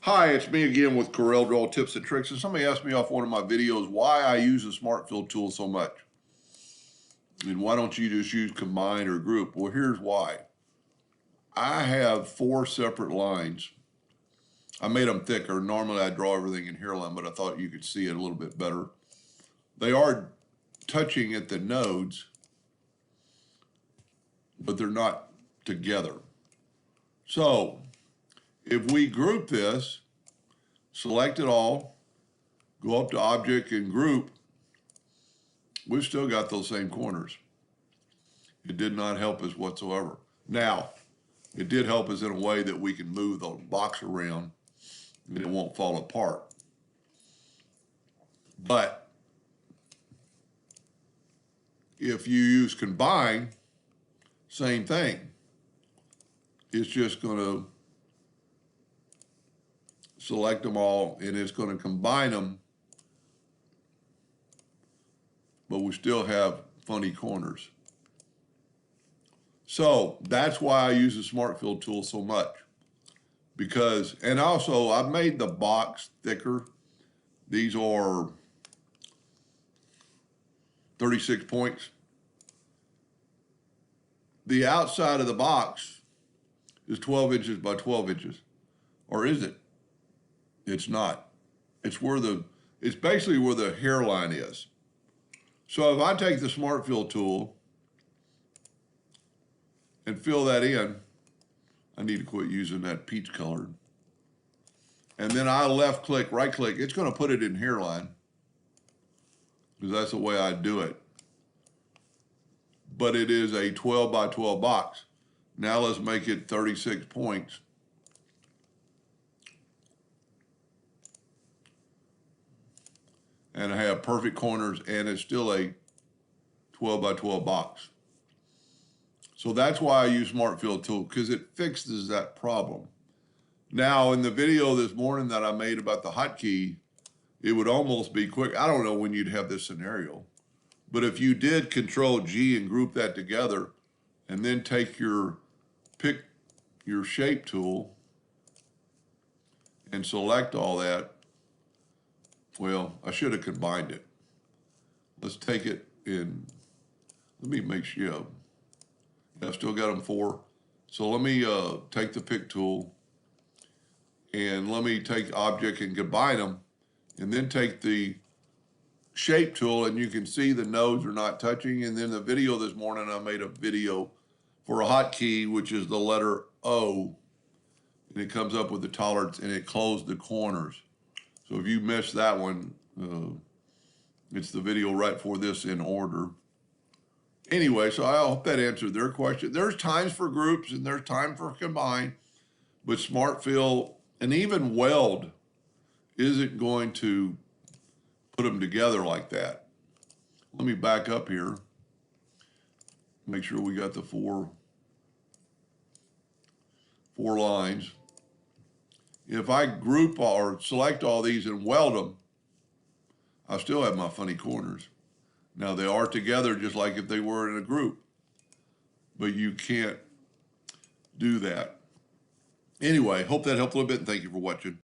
Hi, it's me again with Corel Draw Tips and Tricks. And somebody asked me off one of my videos why I use the Smart Fill tool so much. And why don't you just use combine or group? Well, here's why. I have 4 separate lines. I made them thicker. Normally I draw everything in hairline, but I thought you could see it a little bit better. They are touching at the nodes, but they're not together. So if we group this, select it all, go up to Object and Group, we've still got those same corners. It did not help us whatsoever. Now, it did help us in a way that we can move the box around and it won't fall apart. But if you use combine, same thing. It's just going to select them all and it's going to combine them, but we still have funny corners. So that's why I use the Smart Fill tool so much. Because, and also I've made the box thicker. These are 36 points. The outside of the box is 12 inches by 12 inches. Or is it? It's not. It's basically where the hairline is. So if I take the Smart Fill tool and fill that in, I need to quit using that peach colored. And then I left click, right click, it's going to put it in hairline because that's the way I do it. But it is a 12 by 12 box. Now let's make it 36 points. And I have perfect corners and it's still a 12 by 12 box. So that's why I use Smart Fill tool, because it fixes that problem. Now, in the video this morning that I made about the hotkey, it would almost be quick. I don't know when you'd have this scenario, but if you did Control G and group that together, and then pick your shape tool and select all that, well, I should have combined it. Let's take it in, let me make sure, I've still got them 4. So let me take the pick tool and let me take object and combine them and then take the shape tool and you can see the nodes are not touching. And then the video this morning, I made a video for a hotkey, which is the letter O, and it comes up with the tolerance and it closed the corners. So if you missed that one, it's the video right for this in order. Anyway, so I hope that answered their question. There's times for groups and there's time for combine, but Smart Fill and even weld isn't going to put them together like that. Let me back up here. Make sure we got the four lines. If I group or select all these and weld them, I still have my funny corners. Now they are together just like if they were in a group, but you can't do that. Anyway, hope that helped a little bit and thank you for watching.